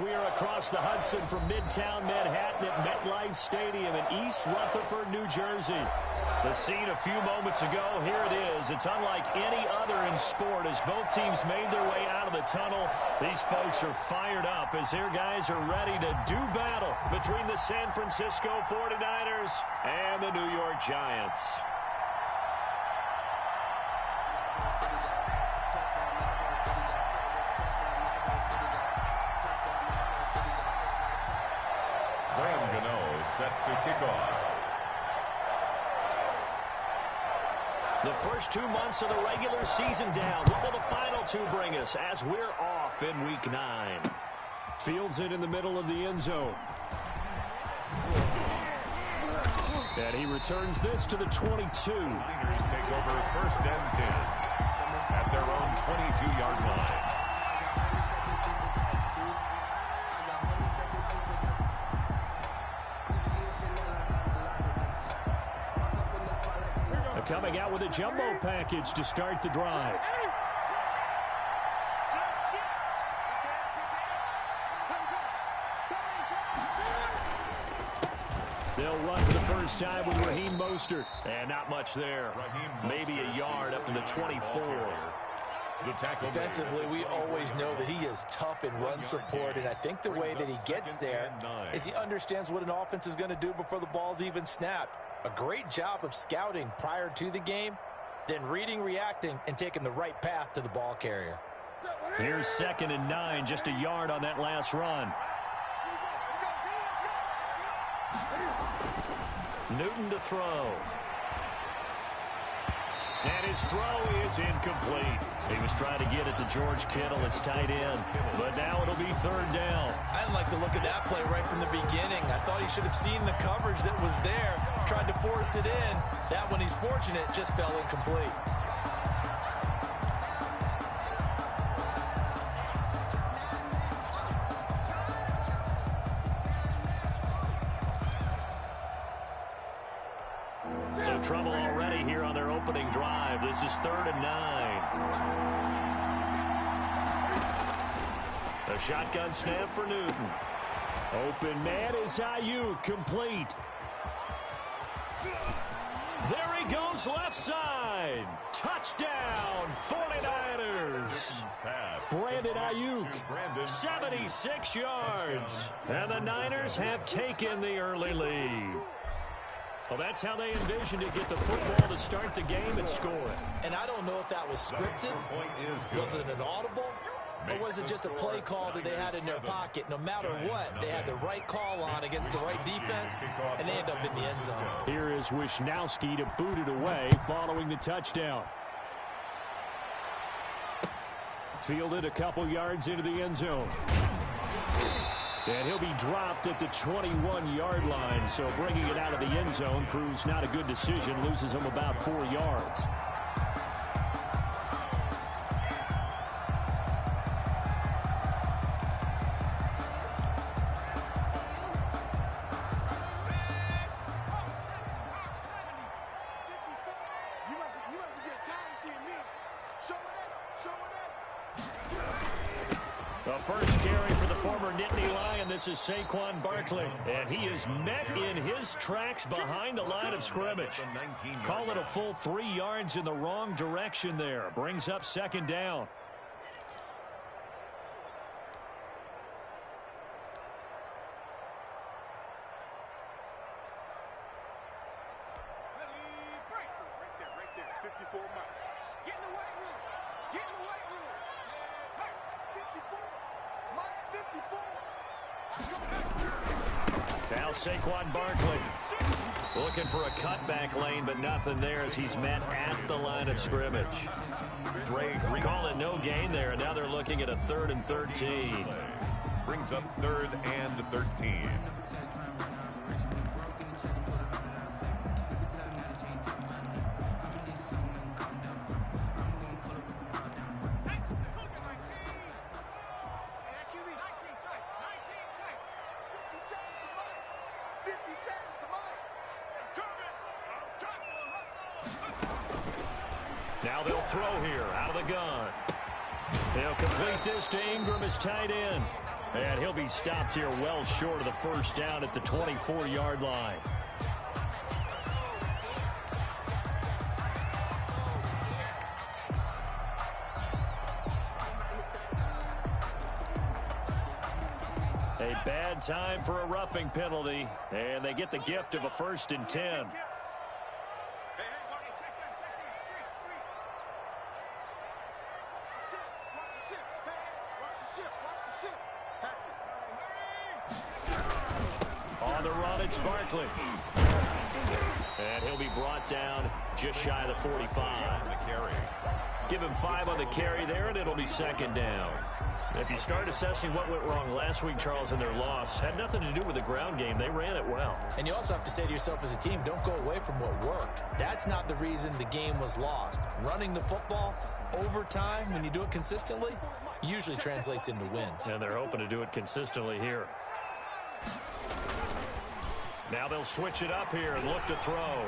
We are across the Hudson from Midtown Manhattan at MetLife Stadium in East Rutherford, New Jersey. The scene a few moments ago, here it is. It's unlike any other in sport as both teams made their way out of the tunnel. These folks are fired up as their guys are ready to do battle between the San Francisco 49ers and the New York Giants. Set to kick off. The first 2 months of the regular season down. What will the final two bring us as we're off in Week 9? Fields it in the middle of the end zone. And he returns this to the 22. Niners take over first and 10 at their own 22-yard line. Coming out with a jumbo package to start the drive. They'll run for the first time with Raheem Mostert. And not much there. Maybe a yard up to the 24. Defensively, we always know that he is tough in run support, and I think the way that he gets there is he understands what an offense is going to do before the ball's even snapped. A great job of scouting prior to the game, then reading, reacting, and taking the right path to the ball carrier. Here's 2nd and 9, just a yard on that last run. Newton to throw. And his throw is incomplete. He was trying to get it to George Kittle, its tight end. But now it'll be 3rd down. I didn't like the look of that play right from the beginning. I thought he should have seen the coverage that was there, tried to force it in. That one, he's fortunate, just fell incomplete. So trouble already here on their opening drive. This is 3rd and 9. A shotgun snap for Newton. Open man is Ayuk, complete. There he goes left side. Touchdown, 49ers. Brandon Ayuk, 76 yards. And the Niners have taken the early lead. Well, that's how they envisioned to get the football to start the game and score it. And I don't know if that was scripted. Was it an audible? Or was it just a play call that they had in their pocket? No matter what, they had the right call on against the right defense, and they end up in the end zone. Here is Wisnowski to boot it away following the touchdown. Fielded a couple yards into the end zone. And he'll be dropped at the 21-yard line, so bringing it out of the end zone proves not a good decision, loses him about 4 yards. The first carry for the former Nittany Lion. This is Saquon Barkley. And he is met in his tracks behind the line of scrimmage. Call it a full 3 yards in the wrong direction there. Brings up 2nd down. Now Saquon Barkley looking for a cutback lane, but nothing there as he's met at the line of scrimmage. Call it no gain there, and now they're looking at a 3rd and 13. Brings up 3rd and 13. Now they'll throw here out of the gun. They'll complete this to Ingram as tight end. And he'll be stopped here well short of the first down at the 24-yard line. A bad time for a roughing penalty, and they get the gift of a 1st and 10. On the run, it's Barkley. And he'll be brought down just shy of the 45. Give him 5 on the carry there, and it'll be 2nd down. If you start assessing what went wrong last week, Charles, in their loss, had nothing to do with the ground game. They ran it well. And you also have to say to yourself as a team, don't go away from what worked. That's not the reason the game was lost. Running the football over time, when you do it consistently, usually translates into wins. And they're hoping to do it consistently here. Now they'll switch it up here and look to throw.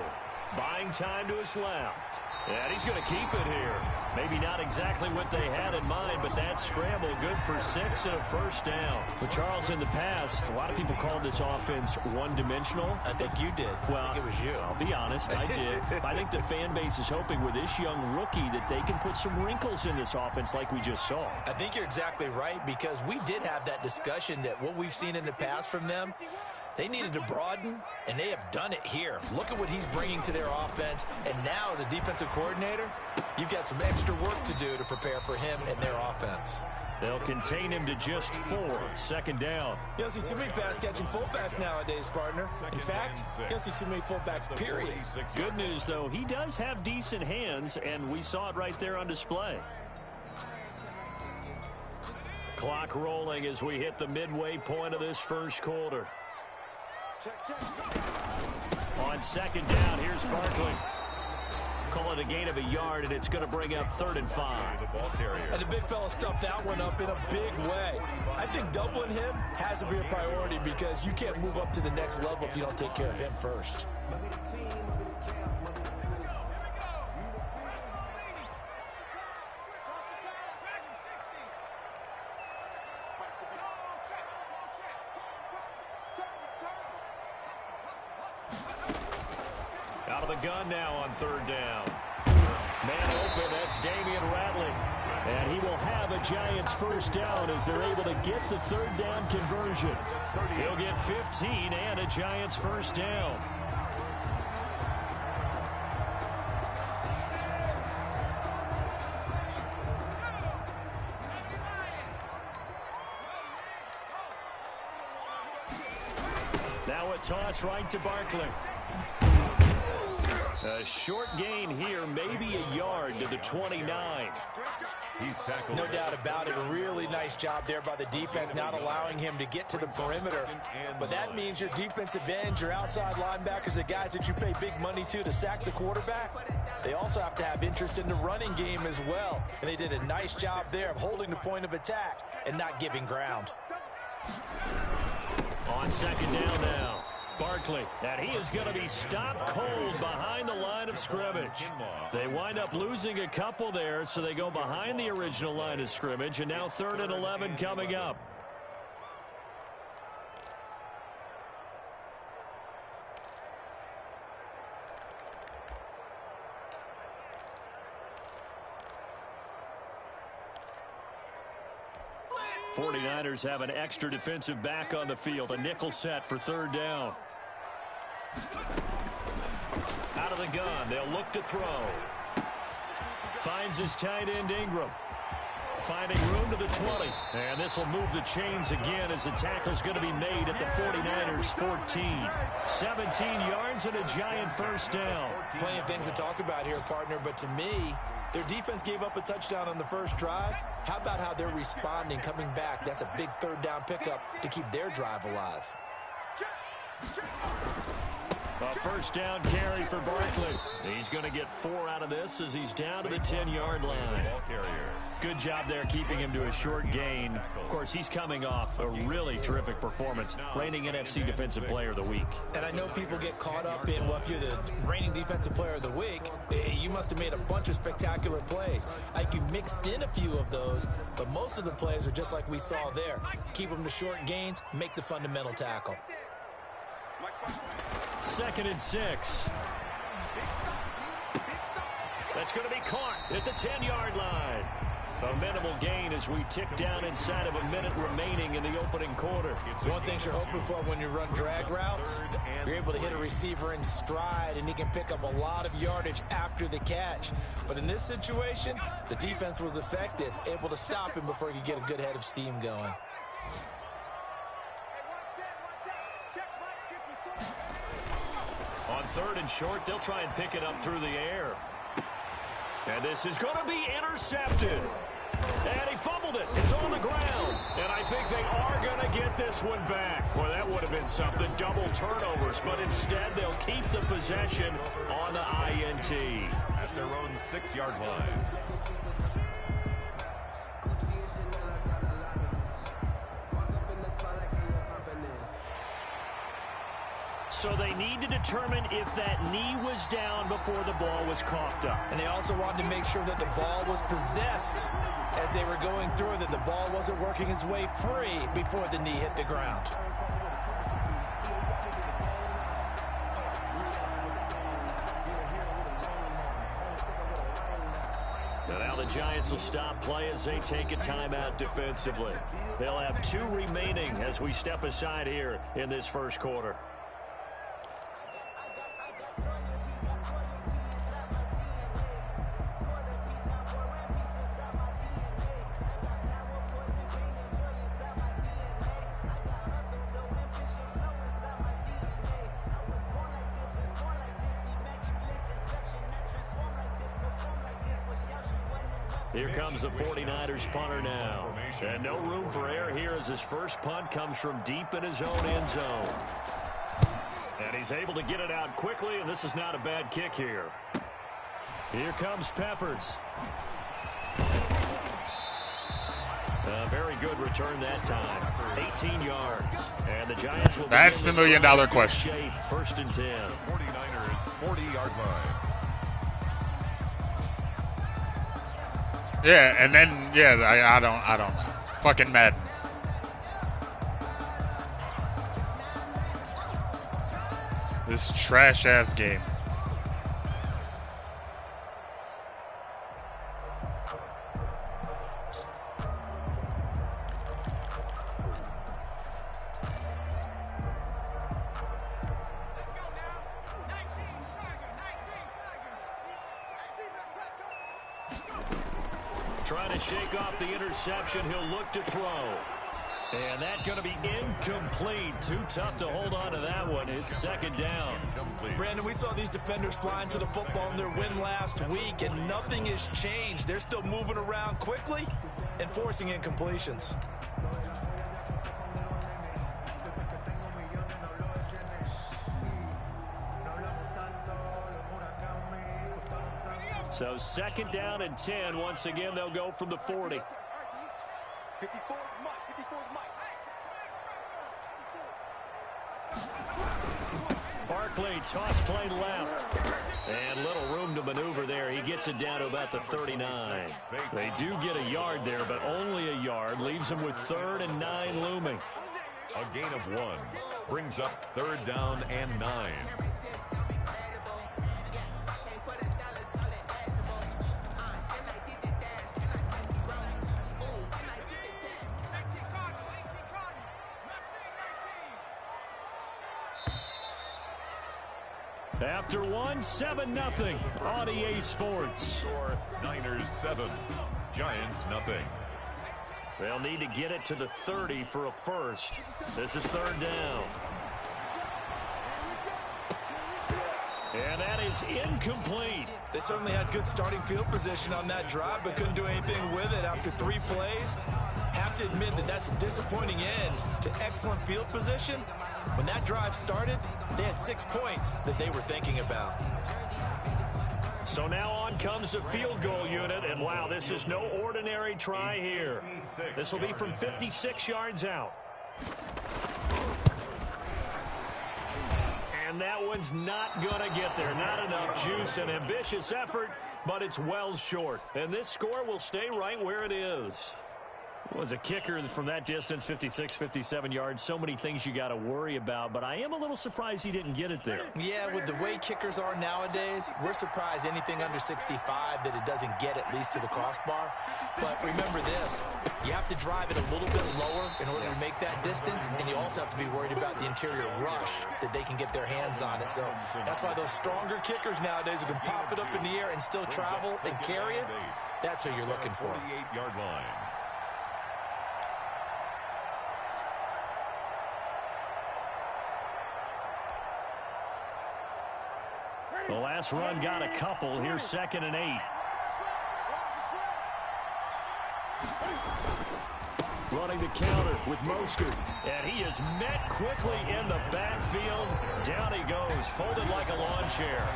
Buying time to his left. And he's going to keep it here. Maybe not exactly what they had in mind, but that scramble good for 6 and a 1st down. But Charles, in the past, a lot of people called this offense one-dimensional. I think you did. Well, I think it was you. I'll be honest, I did. I think the fan base is hoping with this young rookie that they can put some wrinkles in this offense like we just saw. I think you're exactly right, because we did have that discussion that what we've seen in the past from them, they needed to broaden, and they have done it here. Look at what he's bringing to their offense, and now as a defensive coordinator, you've got some extra work to do to prepare for him and their offense. They'll contain him to just 4. 2nd down. You don't see too many pass-catching fullbacks nowadays, partner. In fact, you don't see too many fullbacks, period. Good news, though, he does have decent hands, and we saw it right there on display. Clock rolling as we hit the midway point of this first quarter. On 2nd down, here's Barkley. Call it a gain of a yard, and it's going to bring up 3rd and 5. And the big fella stuffed that one up in a big way. I think doubling him has to be a priority, because you can't move up to the next level if you don't take care of him first. Out of the gun now on 3rd down. Man open, that's Damian Ratley. And he will have a Giants 1st down as they're able to get the 3rd down conversion. He'll get 15 and a Giants 1st down. Now a toss right to Barkley. A short gain here, maybe a yard to the 29. He's tackled. No doubt about it. A really nice job there by the defense, not allowing him to get to the perimeter. But that means your defensive ends, your outside linebackers, the guys that you pay big money to sack the quarterback, they also have to have interest in the running game as well. And they did a nice job there of holding the point of attack and not giving ground. On 2nd down now. Barkley, and he is going to be stopped cold behind the line of scrimmage. They wind up losing a couple there, so they go behind the original line of scrimmage, and now 3rd and 11 coming up. The 49ers have an extra defensive back on the field, a nickel set for 3rd down. Out of the gun, they'll look to throw. Finds his tight end Ingram. Finding room to the 20. And this will move the chains again as the tackle's going to be made at the 49ers 14. 17 yards and a Giant 1st down. Plenty of things to talk about here, partner, but to me, their defense gave up a touchdown on the first drive. How about how they're responding, coming back? That's a big 3rd down pickup to keep their drive alive. A first down carry for Barkley. He's going to get 4 out of this as he's down to the 10-yard line. Good job there keeping him to a short gain. Of course, he's coming off a really terrific performance, reigning NFC Defensive Player of the Week. And I know people get caught up in, well, if you're the reigning Defensive Player of the Week, you must have made a bunch of spectacular plays. Like you mixed in a few of those, but most of the plays are just like we saw there. Keep them to short gains, make the fundamental tackle. 2nd and 6. That's going to be caught at the 10-yard line. A minimal gain as we tick down inside of a minute remaining in the opening quarter. One thing you're hoping for when you run drag routes, you're able to hit a receiver in stride, and he can pick up a lot of yardage after the catch. But in this situation, the defense was effective, able to stop him before he could get a good head of steam going. On 3rd and short, they'll try and pick it up through the air. And this is going to be intercepted. And he fumbled it. It's on the ground. And I think they are going to get this one back. Well, that would have been something, double turnovers. But instead, they'll keep the possession on the INT. At their own 6-yard line. So they need to determine if that knee was down before the ball was coughed up. And they also wanted to make sure that the ball was possessed as they were going through, that the ball wasn't working its way free before the knee hit the ground. Now the Giants will stop play as they take a timeout defensively. They'll have 2 remaining as we step aside here in this first quarter. Here comes the 49ers punter now. And no room for error here as his first punt comes from deep in his own end zone. And he's able to get it out quickly, and this is not a bad kick here. Here comes Peppers. A very good return that time. 18 yards. And the Giants will... That's the million-dollar question. 1st and 10. 49ers 40-yard line. Yeah, and then I don't know. Fucking Madden. This trash ass game. Trying to shake off the interception. He'll look to throw. And that's going to be incomplete. Too tough to hold on to that one. It's 2nd down. Brandon, we saw these defenders flying to the football in their win last week, and nothing has changed. They're still moving around quickly and forcing incompletions. So 2nd down and 10. Once again, they'll go from the 40. Barkley, toss play left. And little room to maneuver there. He gets it down to about the 39. They do get a yard there, but only a yard. Leaves them with 3rd and 9 looming. A gain of 1 brings up 3rd down and 9. After 7-0 on EA Sports. Score Niners 7, Giants nothing. They'll need to get it to the 30 for a first. This is 3rd down. And that is incomplete. They certainly had good starting field position on that drive, but couldn't do anything with it after 3 plays. Have to admit that that's a disappointing end to excellent field position When that drive started, they had 6 points that they were thinking about. So now on comes the field goal unit, and wow, this is no ordinary try here. This will be from 56 yards out. And that one's not going to get there. Not enough juice. An ambitious effort, but it's well short. And this score will stay right where it is. Was a kicker from that distance, 56, 57 yards. So many things you got to worry about, but I am a little surprised he didn't get it there. Yeah, with the way kickers are nowadays, we're surprised anything under 65 that it doesn't get at least to the crossbar. But remember this, you have to drive it a little bit lower in order to make that distance, and you also have to be worried about the interior rush that they can get their hands on it. So that's why those stronger kickers nowadays who can pop it up in the air and still travel and carry it, that's who you're looking for. 48-yard line. The last run got a couple. Here's 2nd and 8. Running the counter with Mostert. And he is met quickly in the backfield. Down he goes, folded like a lawn chair.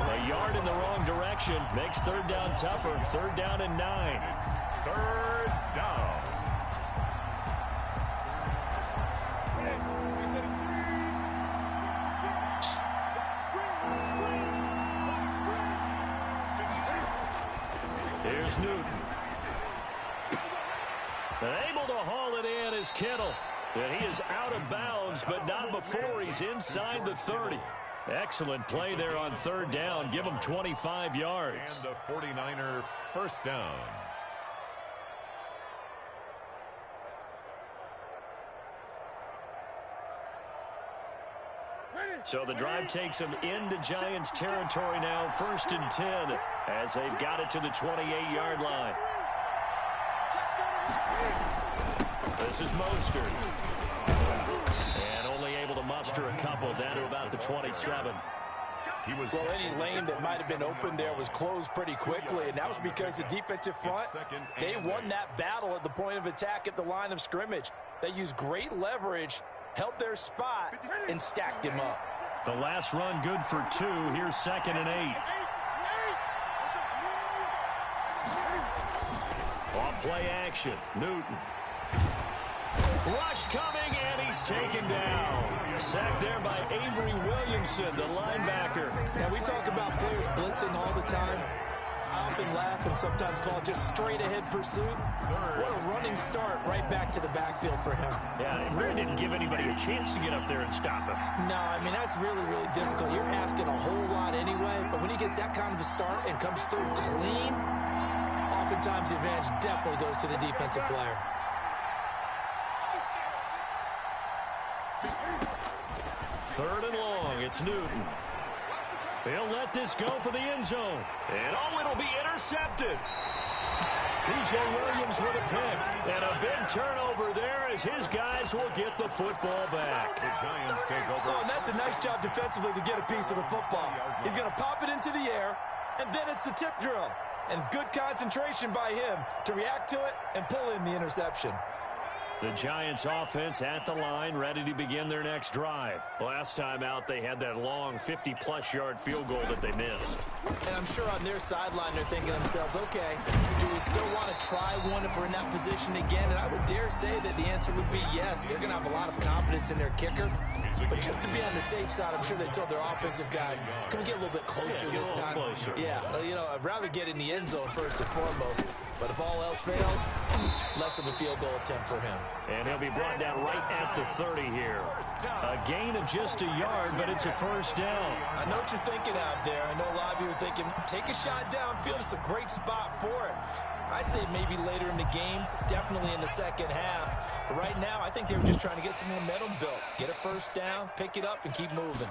A yard in the wrong direction. Makes 3rd down tougher. 3rd down and 9. 3rd down. Here's Newton. And able to haul it in is Kittle. And he is out of bounds, but not before he's inside the 30. Excellent play there on 3rd down. Give him 25 yards. And the 49er first down. So the drive takes them into Giants territory now, 1st and 10, as they've got it to the 28-yard line. This is Mostert. And only able to muster a couple down to about the 27. Well, any lane that might have been open there was closed pretty quickly, and that was because the defensive front, they won that battle at the point of attack at the line of scrimmage. They used great leverage, held their spot, and stacked him up. The last run good for 2. Here's 2nd and 8. Off play action. Newton. Rush coming, and he's taken down. Sacked there by Avery Williamson, the linebacker. Now, we talk about players blitzing all the time. I often laugh and sometimes call it just straight-ahead pursuit. What a running start right back to the backfield for him. Yeah, it really didn't give anybody a chance to get up there and stop him. No, I mean, that's really, really difficult. You're asking a whole lot anyway, but when he gets that kind of a start and comes through clean, oftentimes the advantage definitely goes to the defensive player. Third and long, it's Newton. He'll let this go for the end zone. And oh, it'll be intercepted. P.J. Williams with a pick. And a big turnover there as his guys will get the football back. The Giants take over. Oh, and that's a nice job defensively to get a piece of the football. He's going to pop it into the air, and then it's the tip drill. And good concentration by him to react to it and pull in the interception. The Giants offense at the line, ready to begin their next drive. Last time out, they had that long 50-plus yard field goal that they missed. And I'm sure on their sideline, they're thinking to themselves, okay, do we still want to try one if we're in that position again? And I would dare say that the answer would be yes. They're going to have a lot of confidence in their kicker. But just to be on the safe side, I'm sure they told their offensive guys, can we get a little bit closer this time? Closer. Yeah, you know, I'd rather get in the end zone first and foremost. But if all else fails, less of a field goal attempt for him. And he'll be brought down right at the 30 here. A gain of just a yard, but it's a first down. I know what you're thinking out there. I know a lot of you are thinking, take a shot downfield. It's a great spot for it. I'd say maybe later in the game, definitely in the second half. But right now, I think they were just trying to get some momentum built. Get a first down, pick it up, and keep moving.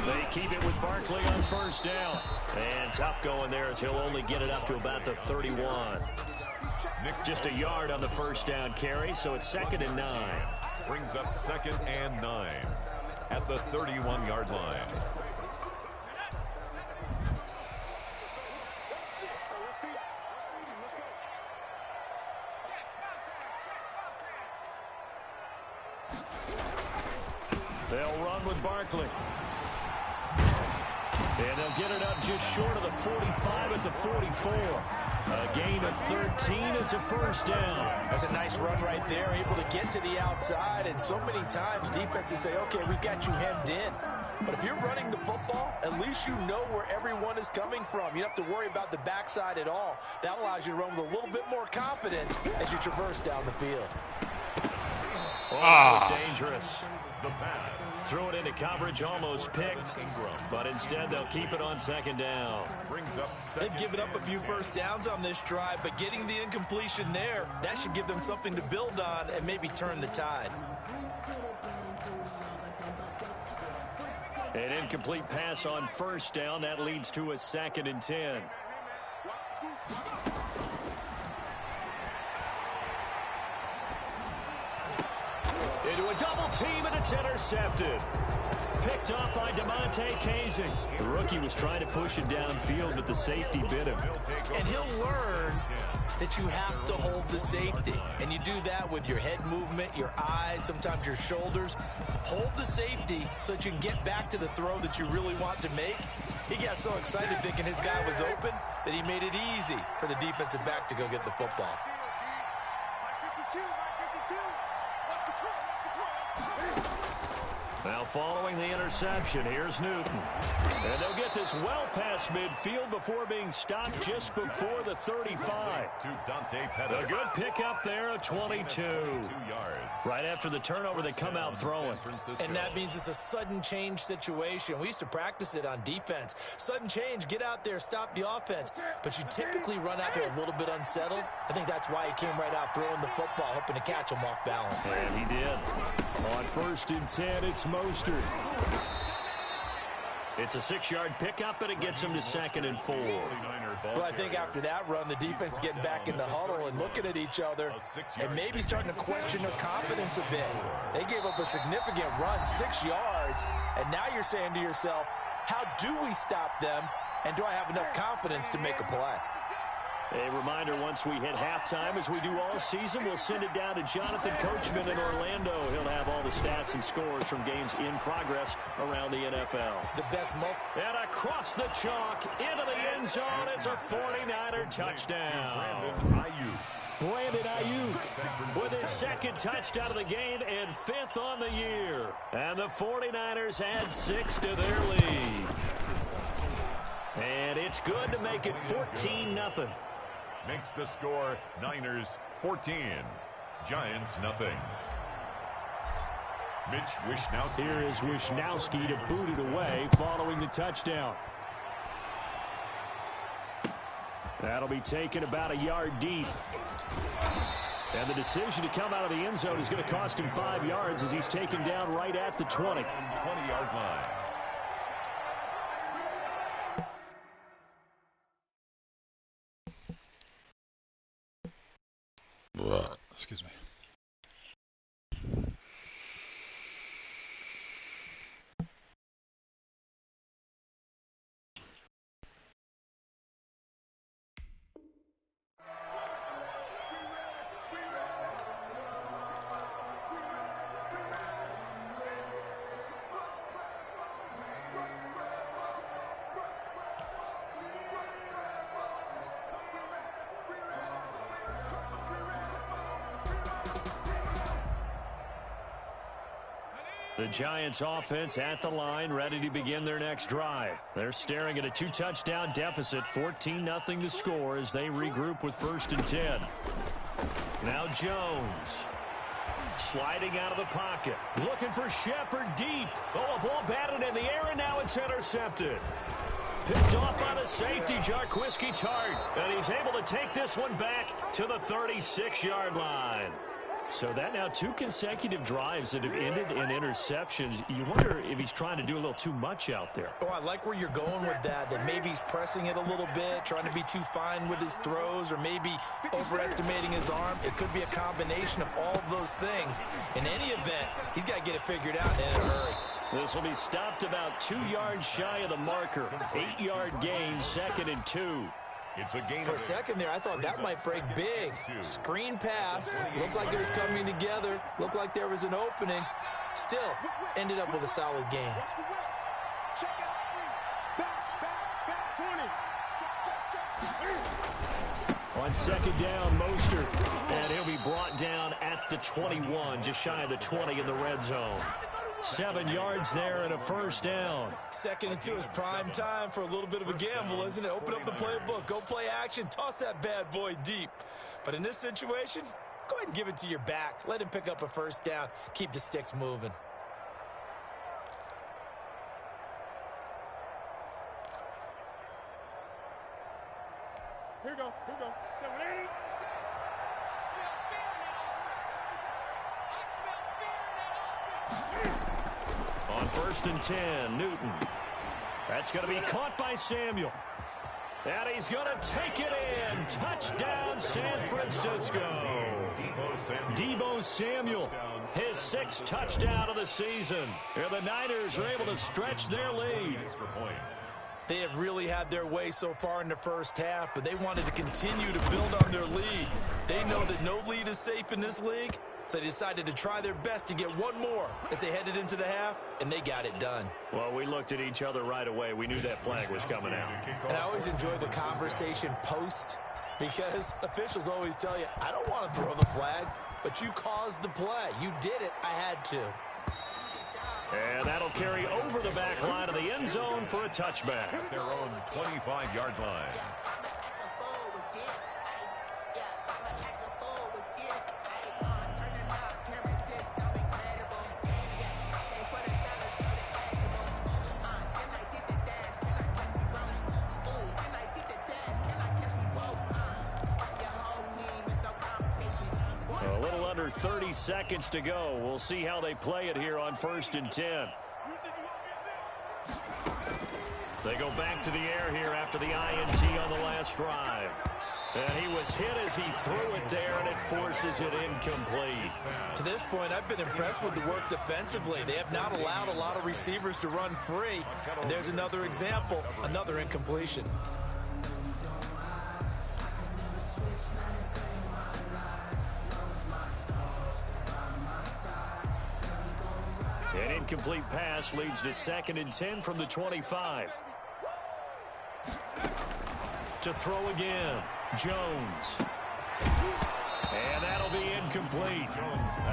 They keep it with Barkley on first down. And tough going there as he'll only get it up to about the 31. Just a yard on the first down carry, so it's 2nd and 9. Brings up 2nd and 9 at the 31-yard line. They'll run with Barkley. And they'll get it up just short of the 45 at the 44. A gain of 13. It's a first down. That's a nice run right there, able to get to the outside. And so many times defenses say, okay, we've got you hemmed in. But if you're running the football, at least you know where everyone is coming from. You don't have to worry about the backside at all. That allows you to run with a little bit more confidence as you traverse down the field. Oh, that was dangerous. The pass. Threw it into coverage, almost picked. But instead, they'll keep it on second down. They've given up a few first downs on this drive, but getting the incompletion there, that should give them something to build on and maybe turn the tide. An incomplete pass on first down. That leads to a 2nd and 10. Into a double team, and it's intercepted. Picked up by DeMonte Casey. The rookie was trying to push it downfield, but the safety bit him. And he'll learn that you have to hold the safety. And you do that with your head movement, your eyes, sometimes your shoulders. Hold the safety so that you can get back to the throw that you really want to make. He got so excited thinking his guy was open that he made it easy for the defensive back to go get the football. Now following the interception, here's Newton. And they'll get this well past midfield before being stopped just before the 35. A good pickup there, a 22. Right after the turnover, they come out throwing. And that means it's a sudden change situation. We used to practice it on defense. Sudden change, get out there, stop the offense. But you typically run out there a little bit unsettled. I think that's why he came right out throwing the football, hoping to catch him off balance. And he did. On 1st and 10, it's Mostert. It's a 6-yard pickup, and it gets him to 2nd and 4. Well, I think after that run, the defense getting back in the huddle and looking at each other and maybe starting to question their confidence a bit. They gave up a significant run, 6 yards, and now you're saying to yourself, how do we stop them, and do I have enough confidence to make a play? A reminder, once we hit halftime, as we do all season, we'll send it down to Jonathan Coachman in Orlando. He'll have all the stats and scores from games in progress around the NFL. The best and across the chalk, into the end zone, it's a 49er touchdown. Brandon Ayuk with his 2nd touchdown of the game and 5th on the year. And the 49ers add 6 to their lead. And it's good to make it 14-0. Makes the score Niners 14, Giants nothing. Mitch Wishnowsky. Here is Wishnowsky to boot it away following the touchdown. That'll be taken about a yard deep. And the decision to come out of the end zone is going to cost him 5 yards as he's taken down right at the 20. 20-yard line. Excuse me. The Giants offense at the line, ready to begin their next drive. They're staring at a 2-touchdown deficit, 14-0 to score as they regroup with 1st and 10. Now Jones. Sliding out of the pocket. Looking for Shepard deep. Oh, a ball batted in the air, and now it's intercepted. Picked off by the safety, Jarquiski Tart. And he's able to take this one back to the 36-yard line. So that now 2 consecutive drives that have ended in interceptions. You wonder if he's trying to do a little too much out there. Oh, I like where you're going with that maybe he's pressing it a little bit, trying to be too fine with his throws, or maybe overestimating his arm. It could be a combination of all of those things. In any event, he's got to get it figured out in a hurry. This will be stopped about 2 yards shy of the marker. 8-yard gain, 2nd and 2. It's a gain For a second there, I thought that might break big. Screen pass. Looked like it was coming together. Looked like there was an opening. Still, ended up with a solid game. On second down, Mostert. And he'll be brought down at the 21, just shy of the 20 in the red zone. 7 yards there and a first down. Second and 2 is prime time for a little bit of a gamble, isn't it? Open up the playbook, go play action, toss that bad boy deep. But in this situation, go ahead and give it to your back. Let him pick up a first down. Keep the sticks moving. Here we go. Here we go. On first and 10, Newton. That's going to be caught by Samuel. And he's going to take it in. Touchdown, San Francisco. Deebo Samuel, his 6th touchdown of the season. And the Niners are able to stretch their lead. They have really had their way so far in the first half, but they wanted to continue to build on their lead. They know that no lead is safe in this league, so they decided to try their best to get one more as they headed into the half, and they got it done. Well, we looked at each other right away. We knew that flag was coming out. And I always enjoy the conversation post, because officials always tell you, I don't want to throw the flag, but you caused the play. You did it. I had to. And that'll carry over the back line of the end zone for a touchback. At their own 25-yard line. A little under 30 seconds to go. We'll see how they play it here on first and 10. They go back to the air here after the INT on the last drive. And he was hit as he threw it there, and it forces it incomplete. To this point, I've been impressed with the work defensively. They have not allowed a lot of receivers to run free. And there's another example, another incompletion. An incomplete pass leads to second and 10 from the 25. To throw again, Jones. And that'll be incomplete.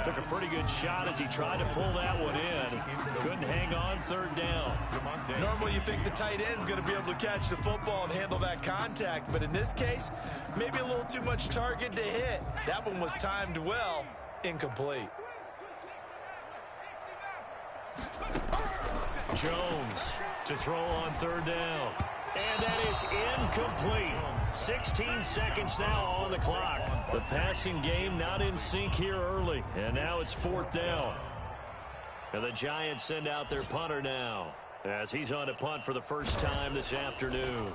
Took a pretty good shot as he tried to pull that one in. Couldn't hang on third down. Normally you think the tight end's going to be able to catch the football and handle that contact, but in this case, maybe a little too much target to hit. That one was timed well, incomplete. Jones to throw on third down. And that is incomplete. 16 seconds now on the clock. The passing game not in sync here early. And now it's fourth down. And the Giants send out their punter now, as he's on to punt for the first time this afternoon.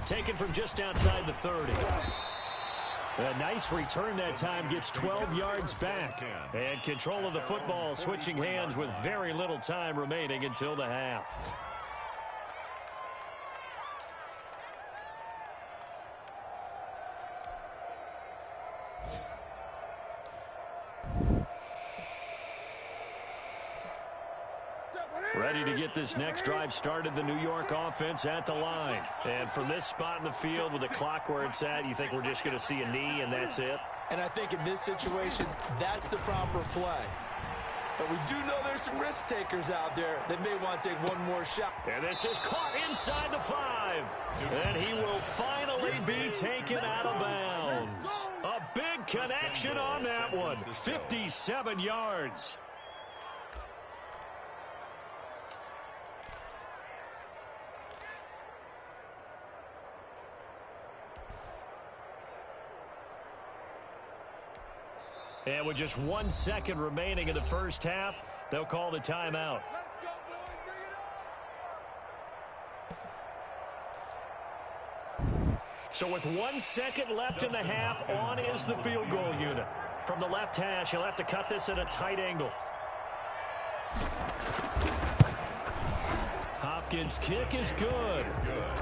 Taken from just outside the 30. A nice return that time, gets 12 yards back. And control of the football switching hands with very little time remaining until the half. Ready to get this next drive started, the New York offense at the line. And from this spot in the field with the clock where it's at, you think we're just going to see a knee and that's it? And I think in this situation, that's the proper play. But we do know there's some risk takers out there that may want to take one more shot. And this is caught inside the 5. And he will finally be taken out of bounds. A big connection on that one. 57 yards. And with just 1 second remaining in the first half, they'll call the timeout. So with 1 second left in the half, on is the field goal unit. From the left hash, he'll have to cut this at a tight angle. Hopkins' kick is good.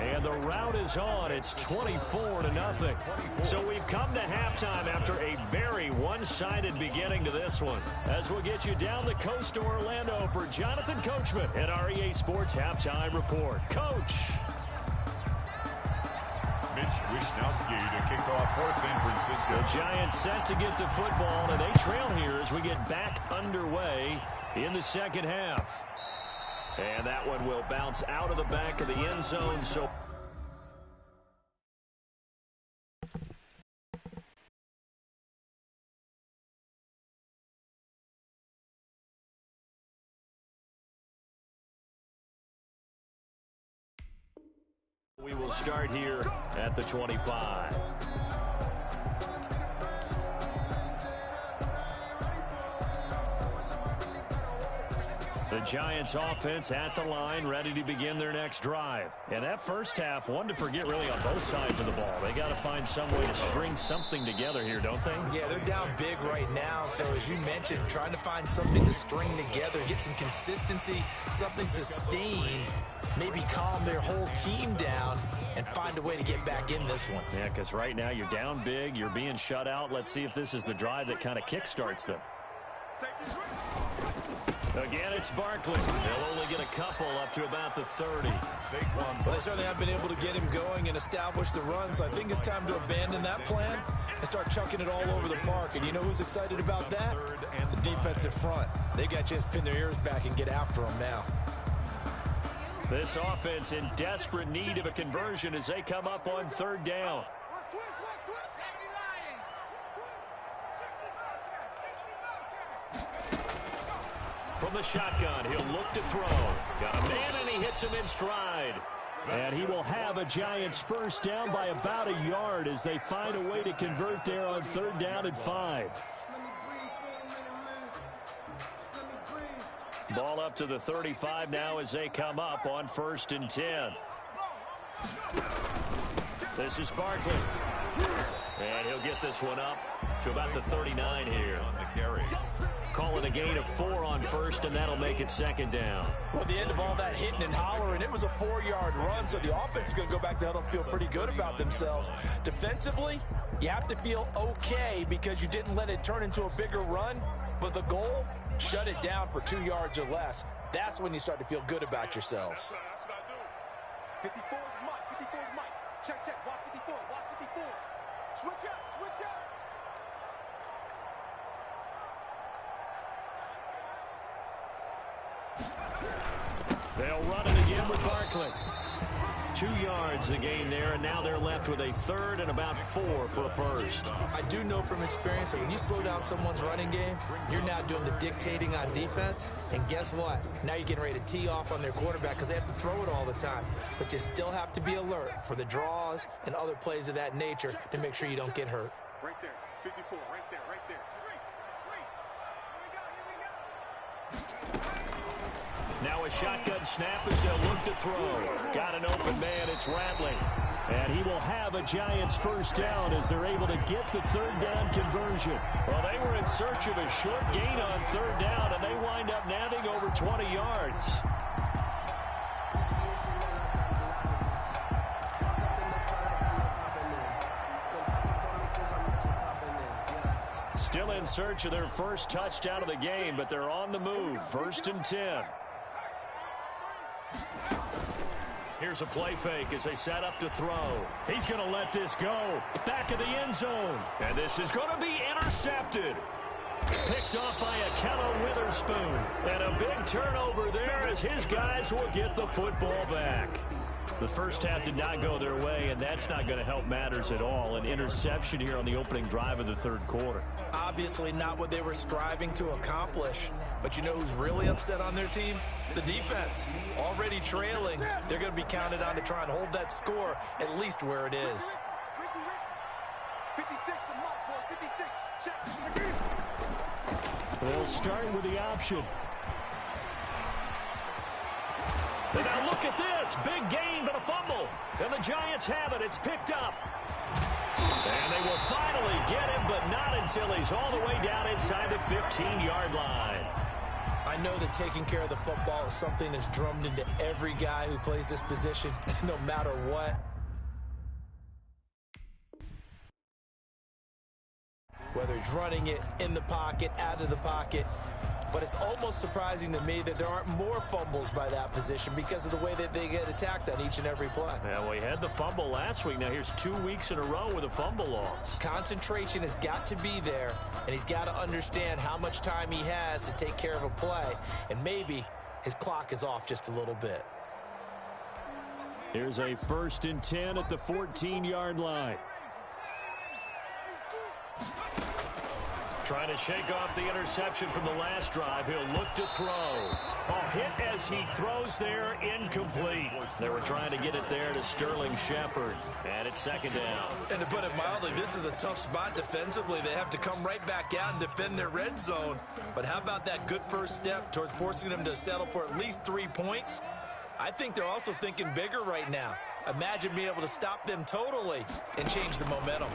And the rout is on. It's 24-0. So we've come to halftime after a very one-sided beginning to this one. As we'll get you down the coast to Orlando for Jonathan Coachman at our EA Sports Halftime Report. Coach. Mitch Wishnowski to kick off for San Francisco. The Giants set to get the football, and they trail here as we get back underway in the second half. And that one will bounce out of the back of the end zone. So we will start here at the 25. The Giants offense at the line, ready to begin their next drive. And that first half, one to forget really on both sides of the ball. They got to find some way to string something together here, don't they? Yeah, they're down big right now. So as you mentioned, trying to find something to string together, get some consistency, something sustained, maybe calm their whole team down and find a way to get back in this one. Yeah, because right now you're down big, you're being shut out. Let's see if this is the drive that kind of kickstarts them. Again, it's Barkley. They'll only get a couple up to about the 30. Well, they certainly have been able to get him going and establish the run, so I think it's time to abandon that plan and start chucking it all over the park. And you know who's excited about that? The defensive front. They got a chance to pin their ears back and get after him now. This offense in desperate need of a conversion as they come up on third down. From the shotgun, he'll look to throw. Got a man, and he hits him in stride. And he will have a Giants first down by about a yard as they find a way to convert there on third down and 5. Ball up to the 35 now as they come up on 1st and 10. This is Barkley. And he'll get this one up to about the 39 here. On the carry. Calling a gain of 4 on 1st, and that'll make it 2nd down. Well, at the end of all that hitting and hollering, it was a 4-yard run, so the offense is going to go back to huddle and feel pretty good about themselves. Defensively, you have to feel okay because you didn't let it turn into a bigger run, but the goal, shut it down for 2 yards or less. That's when you start to feel good about yourselves. 54 is Mike. 54 is Mike. Check, check. Watch 54. Watch 54. Switch up. Switch up. They'll run it again with Barkley. 2 yards the gain there, and now they're left with a 3rd and about 4 for a first. I do know from experience that when you slow down someone's running game, you're now doing the dictating on defense. And guess what? Now you're getting ready to tee off on their quarterback because they have to throw it all the time. But you still have to be alert for the draws and other plays of that nature to make sure you don't get hurt. Right there. 54. Right there. Right there. Now a shotgun snap as they'll look to throw. Got an open man. It's Rattling. And he will have a Giants first down as they're able to get the 3rd down conversion. Well, they were in search of a short gain on 3rd down, and they wind up nabbing over 20 yards. Still in search of their first touchdown of the game, but they're on the move. 1st and 10. Here's a play fake as they set up to throw. He's going to let this go. Back of the end zone. And this is going to be intercepted. Picked off by Akello Witherspoon. And a big turnover there as his guys will get the football back. The first half did not go their way, and that's not going to help matters at all. An interception here on the opening drive of the 3rd quarter. Obviously not what they were striving to accomplish. But you know who's really upset on their team? The defense. Already trailing. They're going to be counted on to try and hold that score at least where it is. 56 for Mike, boy. 56. Check. They'll start with the option. And now look at this. Big gain, but a fumble. And the Giants have it. It's picked up. And they will finally get him, but not until he's all the way down inside the 15-yard line. I know that taking care of the football is something that's drummed into every guy who plays this position, no matter what. Whether he's running it, in the pocket, out of the pocket. But it's almost surprising to me that there aren't more fumbles by that position because of the way that they get attacked on each and every play. Yeah, well, he had the fumble last week. Now here's 2 weeks in a row with a fumble loss. Concentration has got to be there, and he's got to understand how much time he has to take care of a play, and maybe his clock is off just a little bit. Here's a 1st and 10 at the 14-yard line. Trying to shake off the interception from the last drive. He'll look to throw. Oh, hit as he throws there, incomplete. They were trying to get it there to Sterling Shepard. And it's 2nd down. And to put it mildly, this is a tough spot defensively. They have to come right back out and defend their red zone. But how about that good first step towards forcing them to settle for at least 3 points? I think they're also thinking bigger right now. Imagine being able to stop them totally and change the momentum.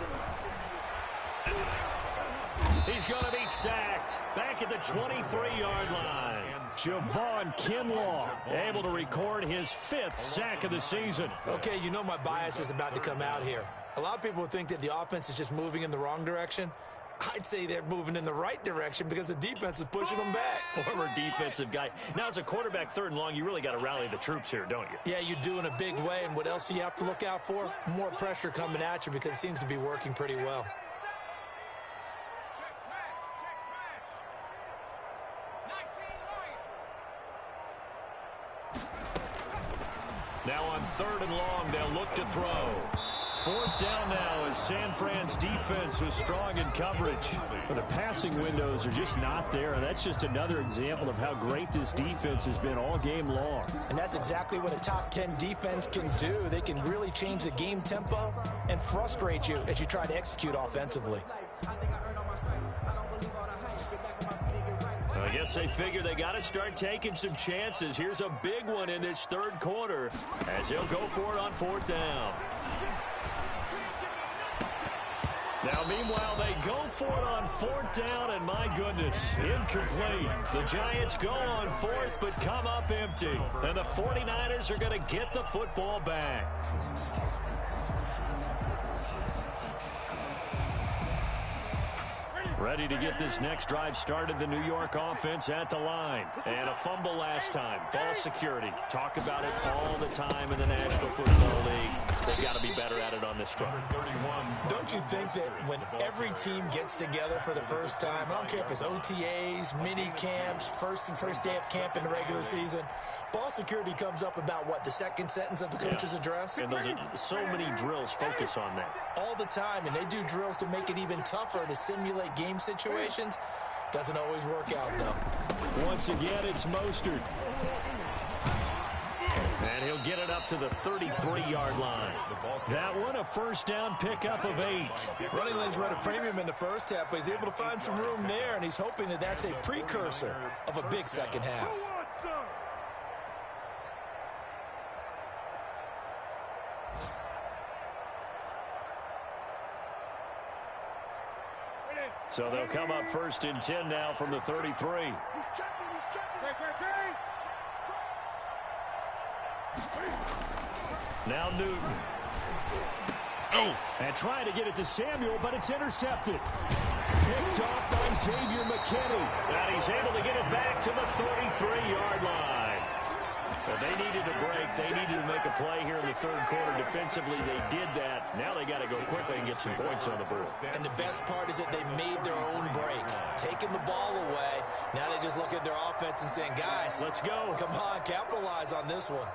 He's going to be sacked back at the 23-yard line. Javon Kinlaw able to record his 5th sack of the season. Okay, you know my bias is about to come out here. A lot of people think that the offense is just moving in the wrong direction. I'd say they're moving in the right direction because the defense is pushing them back. Former defensive guy. Now, as a quarterback 3rd and long, you really got to rally the troops here, don't you? Yeah, you do in a big way. And what else do you have to look out for? More pressure coming at you because it seems to be working pretty well. Now on 3rd and long, they'll look to throw. 4th down now as San Fran's defense was strong in coverage. But the passing windows are just not there. And that's just another example of how great this defense has been all game long. And that's exactly what a top 10 defense can do. They can really change the game tempo and frustrate you as you try to execute offensively. I guess they figure they got to start taking some chances. Here's a big one in this 3rd quarter as he'll go for it on 4th down. Now, meanwhile, they go for it on 4th down, and my goodness, incomplete. The Giants go on 4th, but come up empty. And the 49ers are going to get the football back. Ready to get this next drive started, the New York offense at the line. And a fumble last time. Ball security. Talk about it all the time in the National Football League. They've got to be better at it on this drive. Don't you think that when every team gets together for the first time, I don't care if it's OTAs, mini camps, first day of camp in the regular season, ball security comes up about what, the 2nd sentence of the coach's address? And those are so many drills focus on that. All the time, and they do drills to make it even tougher to simulate game situations. Doesn't always work out, though. Once again, it's Mostert. And he'll get it up to the 33-yard line. That one, a 1st down pickup of 8. Running lanes run a premium in the first half, but he's able to find some room there, and he's hoping that that's a precursor of a big second half. So they'll come up 1st and 10 now from the 33. He's checking, he's checking. Now Newton. Oh! And trying to get it to Samuel, but it's intercepted. Picked off by Xavier McKinney. And he's able to get it back to the 33-yard line. Well, they needed a break. They needed to make a play here in the 3rd quarter. Defensively, they did that. Now they got to go quickly and get some points on the board. And the best part is that they made their own break. Taking the ball away. Now they just look at their offense and saying, guys, let's go. Come on, capitalize on this one.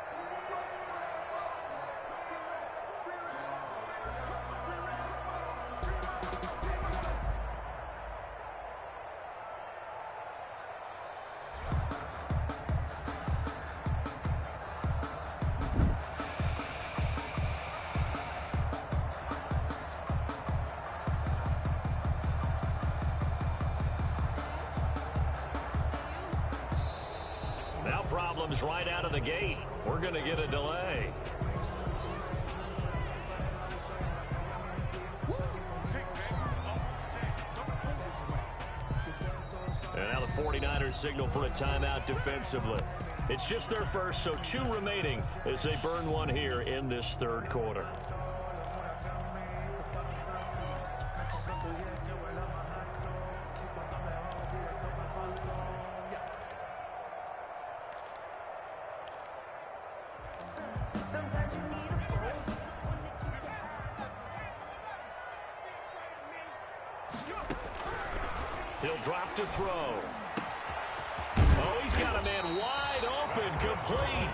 Problems right out of the gate. We're going to get a delay. And now the 49ers signal for a timeout defensively. It's just their first, so 2 remaining as they burn one here in this third quarter. He'll drop to throw. Oh, he's got a man wide open, complete.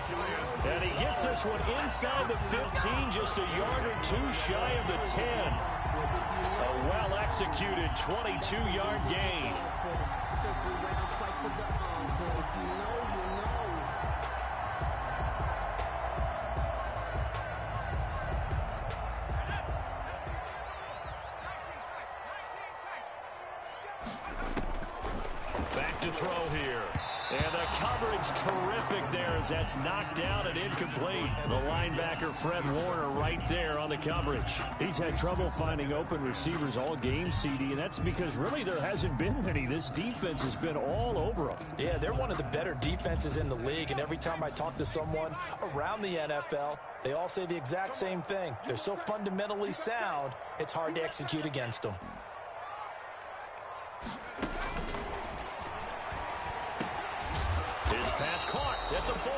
And he gets this one inside the 15, just a yard or 2 shy of the 10. A well-executed 22-yard gain. Back to throw here. And the coverage terrific there as that's knocked down and incomplete. The linebacker, Fred Warner, right there on the coverage. He's had trouble finding open receivers all game, CD, and that's because really there hasn't been many. This defense has been all over them. Yeah, they're one of the better defenses in the league, and every time I talk to someone around the NFL, they all say the exact same thing. They're so fundamentally sound, it's hard to execute against them. His pass caught at the 4.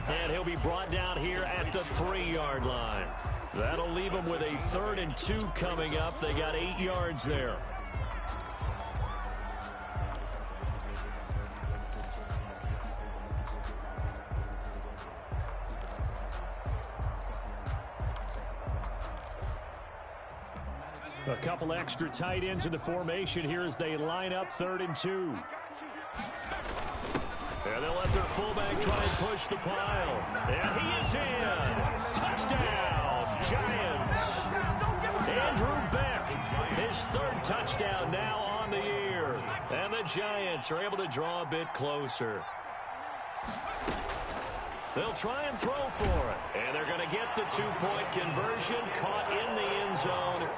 And he'll be brought down here at the 3-yard line. That'll leave him with a 3rd and 2 coming up. They got 8 yards there. A couple extra tight ends in the formation here as they line up 3rd and 2. And they'll let their fullback try and push the pile. And he is in. Touchdown, Giants. Andrew Beck, his 3rd touchdown now on the year. And the Giants are able to draw a bit closer. They'll try and throw for it. And they're going to get the 2-point conversion, caught in the end zone.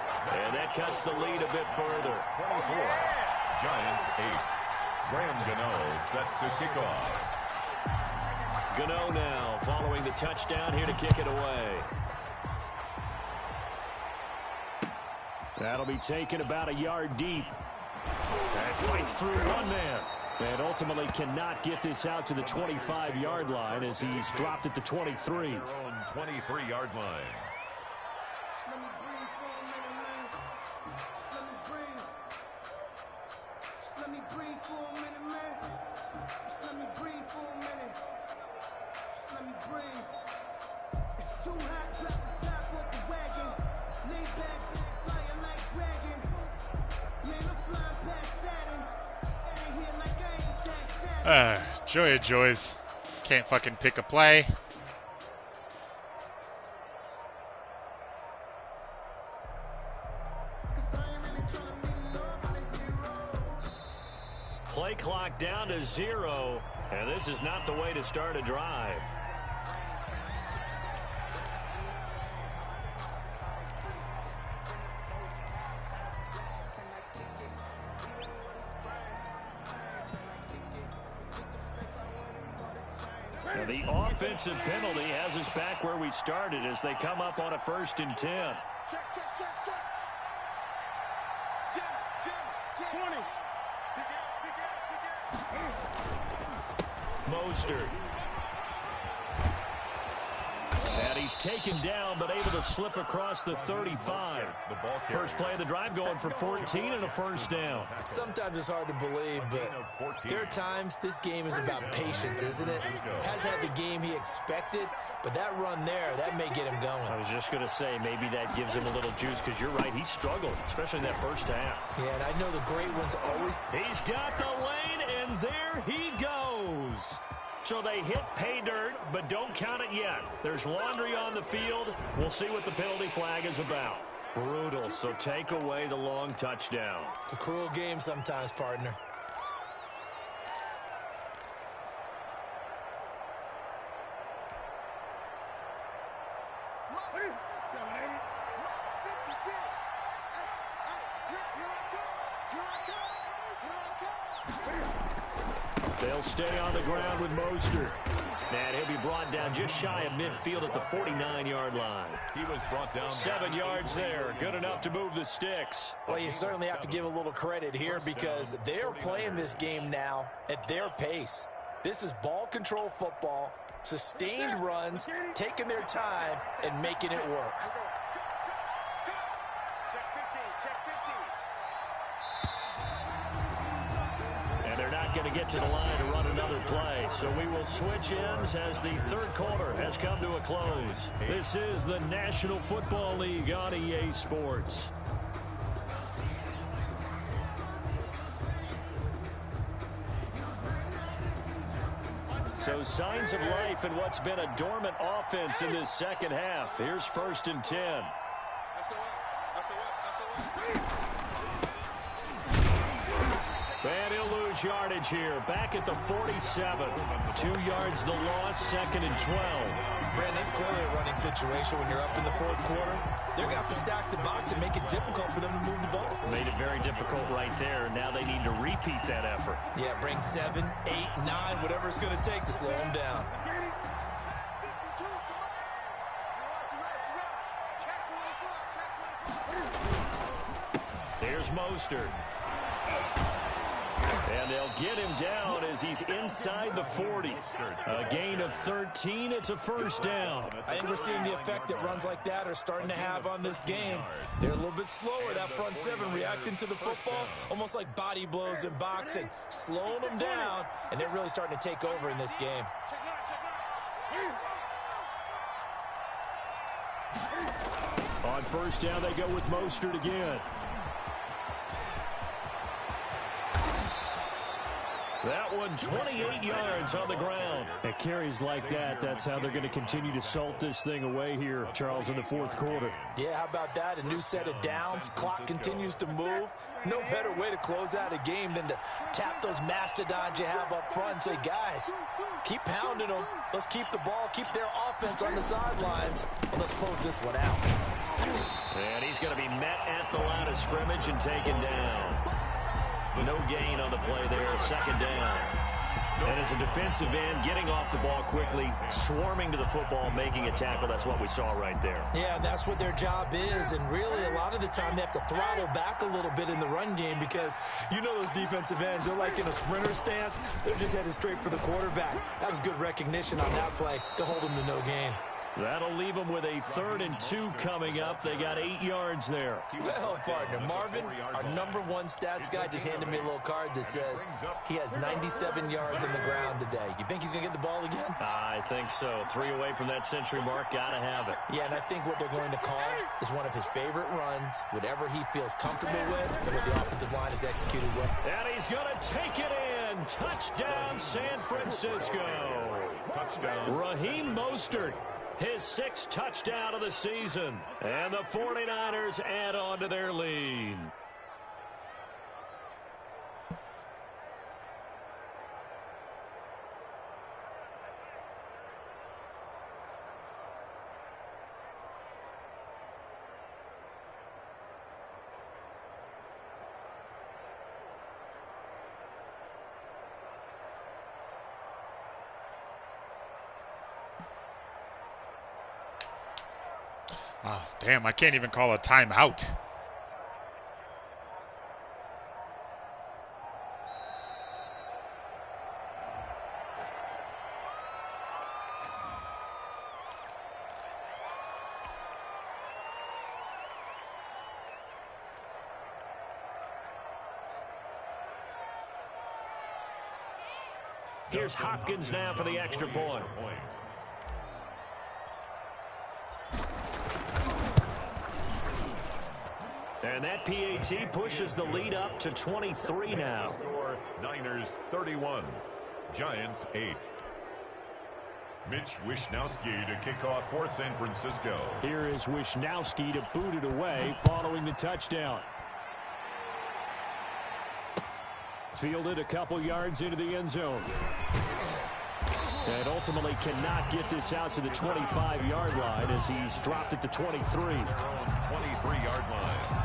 And that cuts the lead a bit further. 24, Giants 8. Graham Gano set to kick off. Gano now following the touchdown here to kick it away. That'll be taken about a yard deep. And fights through one man. And ultimately cannot get this out to the 25-yard line as he's dropped at the 23. Their own 23-yard line. Joy of joys. Can't fucking pick a play. Play clock down to 0, and this is not the way to start a drive. And the offensive penalty has us back where we started as they come up on a 1st and 10. Check. Jim. 20. Mostert. And he's taken down, but able to slip across the 35. First play of the drive going for 14 and a 1st down. Sometimes it's hard to believe, but there are times this game is about patience, isn't it? Has had the game he expected, but that run there, that may get him going. I was just going to say, maybe that gives him a little juice, because you're right, he struggled, especially in that first half. Yeah, and I know the great ones always... He's got the lane, and there he goes. So they hit pay dirt, but don't count it yet. There's laundry on the field. We'll see what the penalty flag is about. Brutal, so take away the long touchdown. It's a cruel game sometimes, partner. They'll stay on the ground with Mostert. And he'll be brought down just shy of midfield at the 49-yard line. He was brought down 7 yards there. Good enough to move the sticks. Well, you certainly have to give a little credit here because they're playing this game now at their pace. This is ball control football, sustained runs, taking their time, and making it work. They're not going to get to the line to run another play, so we will switch ends as the third quarter has come to a close. This is the National Football League on EA Sports. So signs of life in what's been a dormant offense in this second half. Here's 1st and 10. And he'll lose yardage here. Back at the 47. 2 yards the loss, 2nd and 12. Brandon, it's clearly a running situation when you're up in the fourth quarter. They're going to have to stack the box and make it difficult for them to move the ball. Made it very difficult right there. Now they need to repeat that effort. Yeah, bring 7, 8, 9, whatever it's going to take to slow them down. Here's Mostert. And they'll get him down as he's inside the 40. A gain of 13. It's a 1st down. I think we're seeing the effect that runs like that are starting to have on this game. They're a little bit slower, that front 7, reacting to the football, almost like body blows in boxing, slowing them down, and they're really starting to take over in this game. On 1st down, they go with Mostert again. That one 28 yards on the ground. At carries like that, that's how they're going to continue to salt this thing away here, Charles, in the fourth quarter. Yeah, how about that? A new set of downs. Clock continues to move. No better way to close out a game than to tap those mastodons you have up front and say, guys, keep pounding them. Let's keep the ball, keep their offense on the sidelines. Well, let's close this one out. And he's going to be met at the line of scrimmage and taken down. No gain on the play there, 2nd down. And as a defensive end, getting off the ball quickly, swarming to the football, making a tackle, that's what we saw right there. Yeah, that's what their job is, and really a lot of the time they have to throttle back a little bit in the run game because you know those defensive ends, they're like in a sprinter stance. They're just headed straight for the quarterback. That was good recognition on that play to hold them to no gain. That'll leave them with a 3rd and 2 coming up. They got 8 yards there. Well, partner, Marvin, our #1 stats guy, just handed me a little card that says he has 97 yards on the ground today. You think he's going to get the ball again? I think so. 3 away from that century mark. Got to have it. Yeah, and I think what they're going to call is one of his favorite runs, whatever he feels comfortable with, and what the offensive line is executed with. And he's going to take it in. Touchdown, San Francisco. Touchdown. Raheem Mostert. His 6th touchdown of the season. And the 49ers add on to their lead. Oh, damn, I can't even call a timeout. Here's Hopkins now for the extra point. And that PAT pushes the lead up to 23 now. Score, Niners 31, Giants 8. Mitch Wishnowski to kick off for San Francisco. Here is Wishnowski to boot it away following the touchdown. Fielded a couple yards into the end zone. And ultimately cannot get this out to the 25-yard line as he's dropped it to 23. Their own 23-yard line.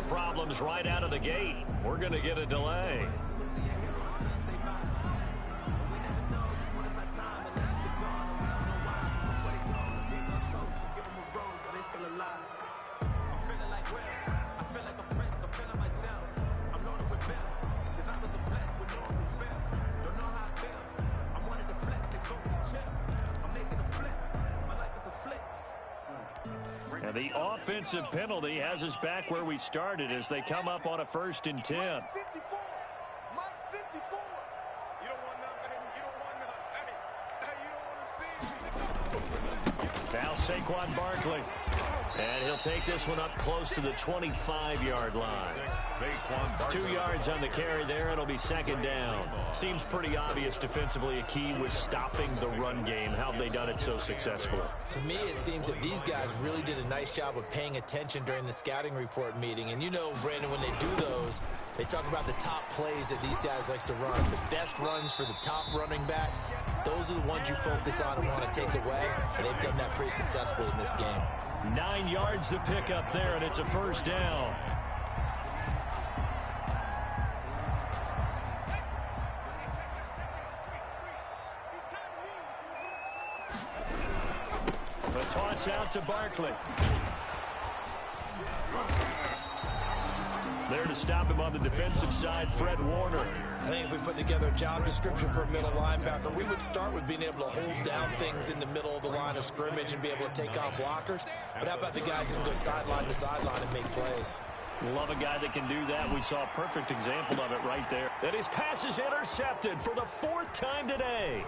Ground problems right out of the gate. We're going to get a delay. And the offensive penalty has us back where we started as they come up on a 1st and 10. Mike 54. You don't want none, baby. You don't want none. Hey, you don't want to see me. Now Saquon Barkley. And he'll take this one up close to the 25-yard line. 2 yards on the carry there. It'll be 2nd down. Seems pretty obvious defensively a key was stopping the run game. How have they done it so successfully? To me, it seems that these guys really did a nice job of paying attention during the scouting report meeting. And you know, Brandon, when they do those, they talk about the top plays that these guys like to run. The best runs for the top running back. Those are the ones you focus on and want to take away. And they've done that pretty successfully in this game. 9 yards to pick up there, and it's a 1st down. The toss out to Barkley. There to stop him on the defensive side, Fred Warner. I think if we put together a job description for a middle linebacker, we would start with being able to hold down things in the middle of the line of scrimmage and be able to take on blockers. But how about the guys who can go sideline to sideline and make plays? Love a guy that can do that. We saw a perfect example of it right there. And his pass is intercepted for the 4th time today.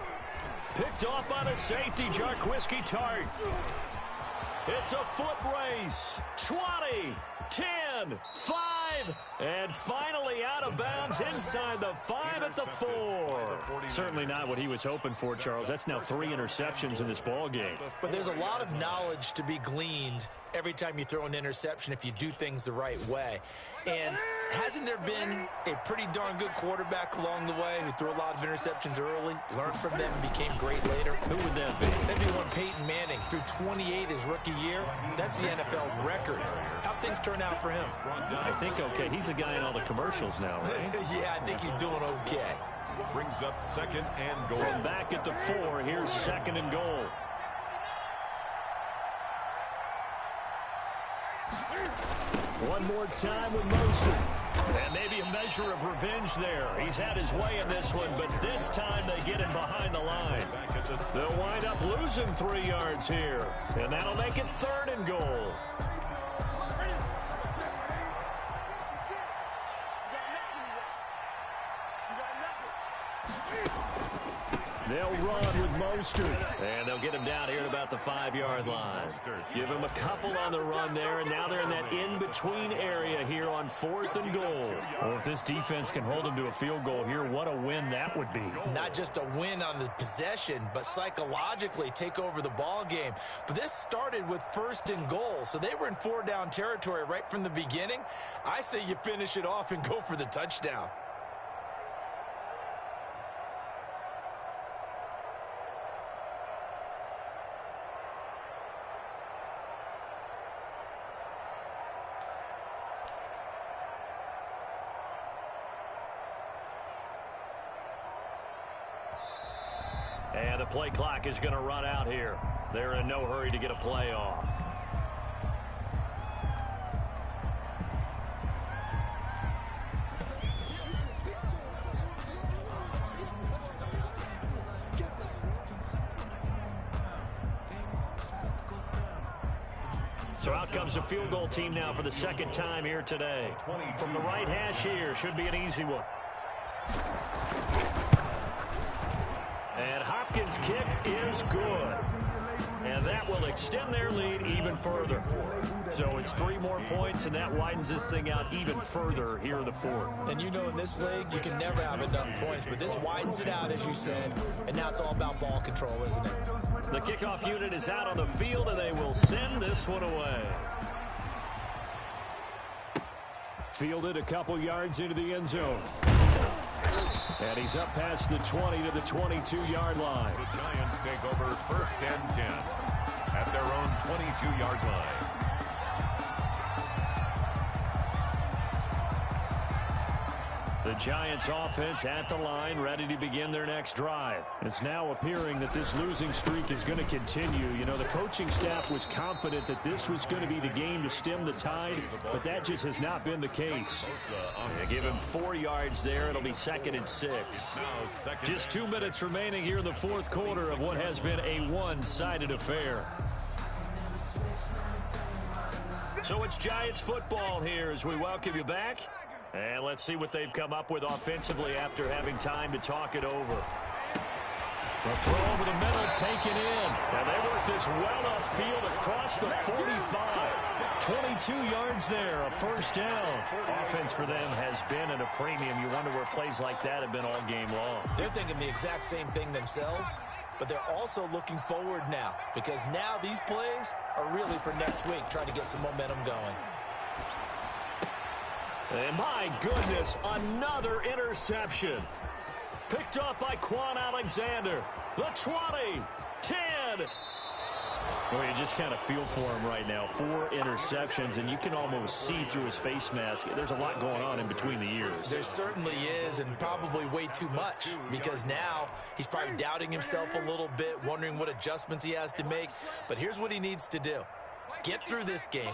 Picked off by the safety, Jarquiski Tart. It's a foot race. 20, 10, 5, and finally out of bounds inside the 5 at the 4. Certainly not what he was hoping for, Charles. That's now 3 interceptions in this ball game. But there's a lot of knowledge to be gleaned every time you throw an interception if you do things the right way. And hasn't there been a pretty darn good quarterback along the way who threw a lot of interceptions early, learned from them, and became great later? Who would that be? That'd be one Peyton Manning. Threw 28 his rookie year. That's the NFL record. How'd things turn out for him? I think okay. He's a guy in all the commercials now, right? Yeah, I think he's doing okay. Brings up 2nd and goal. From back at the 4, here's 2nd and goal. One more time with Mostert. And maybe a measure of revenge there. He's had his way in this one, but this time they get him behind the line. They'll wind up losing 3 yards here. And that'll make it 3rd and goal. They'll run with Mostert. And they'll get him down here at about the 5-yard line. Give him a couple on the run there, and now they're in that in-between area here on 4th and goal. Well, if this defense can hold them to a field goal here, what a win that would be. Not just a win on the possession, but psychologically take over the ball game. But this started with 1st and goal, so they were in 4-down territory right from the beginning. I say you finish it off and go for the touchdown. And the play clock is going to run out here. They're in no hurry to get a play off. So out comes a field goal team now for the 2nd time here today. From the right hash here, should be an easy one. And Hopkins' kick is good. And that will extend their lead even further. So it's 3 more points, and that widens this thing out even further here in the 4th. And you know in this league, you can never have enough points, but this widens it out, as you said, and now it's all about ball control, isn't it? The kickoff unit is out on the field, and they will send this one away. Fielded a couple yards into the end zone. And he's up past the 20 to the 22-yard line. The Giants take over 1st and 10 at their own 22-yard line. Giants offense at the line, ready to begin their next drive. It's now appearing that this losing streak is going to continue. You know, the coaching staff was confident that this was going to be the game to stem the tide, but that just has not been the case. They give him 4 yards there. It'll be 2nd and 6. Just 2 minutes remaining here in the fourth quarter of what has been a one-sided affair. So it's Giants football here as we welcome you back. And let's see what they've come up with offensively after having time to talk it over. The throw over the middle, taken in. And they work this well upfield across the 45. 22 yards there, a first down. Offense for them has been at a premium. You wonder where plays like that have been all game long. They're thinking the exact same thing themselves, but they're also looking forward now because now these plays are really for next week, trying to get some momentum going. And my goodness, another interception. Picked up by Quan Alexander. The 20, 10. Well, you just kind of feel for him right now. 4 interceptions, and you can almost see through his face mask. There's a lot going on in between the ears. There certainly is, and probably way too much, because now he's probably doubting himself a little bit, wondering what adjustments he has to make. But here's what he needs to do. Get through this game.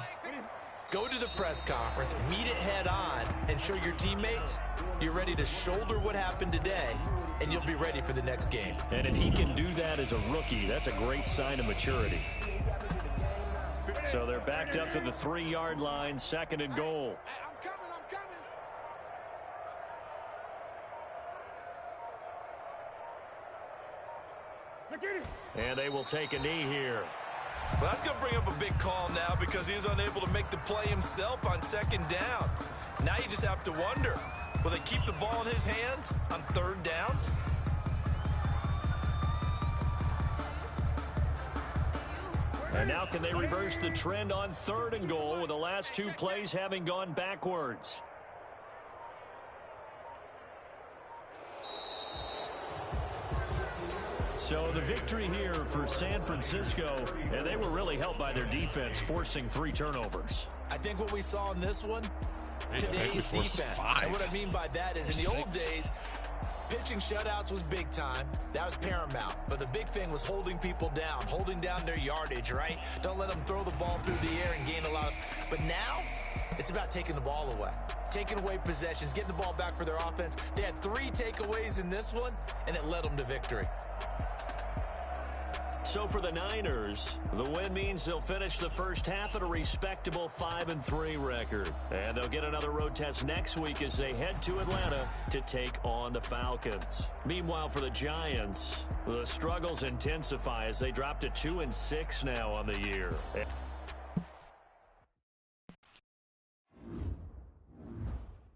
Go to the press conference, meet it head on, and show your teammates you're ready to shoulder what happened today, and you'll be ready for the next game. And if he can do that as a rookie, that's a great sign of maturity. So they're backed up to the 3-yard line, 2nd and goal. And they will take a knee here. Well, that's going to bring up a big call now because he is unable to make the play himself on 2nd down. Now you just have to wonder, will they keep the ball in his hands on 3rd down? And now can they reverse the trend on 3rd and goal with the last 2 plays having gone backwards? So the victory here for San Francisco, and they were really helped by their defense, forcing 3 turnovers. I think what we saw in this one, today's defense. And what I mean by that is in the old days, pitching shutouts was big time. That was paramount. But the big thing was holding people down, holding down their yardage, right? Don't let them throw the ball through the air and gain a lot of... But now, it's about taking the ball away. Taking away possessions, getting the ball back for their offense. They had 3 takeaways in this one, and it led them to victory. So for the Niners, the win means they'll finish the first half at a respectable 5-3 record. And they'll get another road test next week as they head to Atlanta to take on the Falcons. Meanwhile, for the Giants, the struggles intensify as they drop to 2-6 now on the year.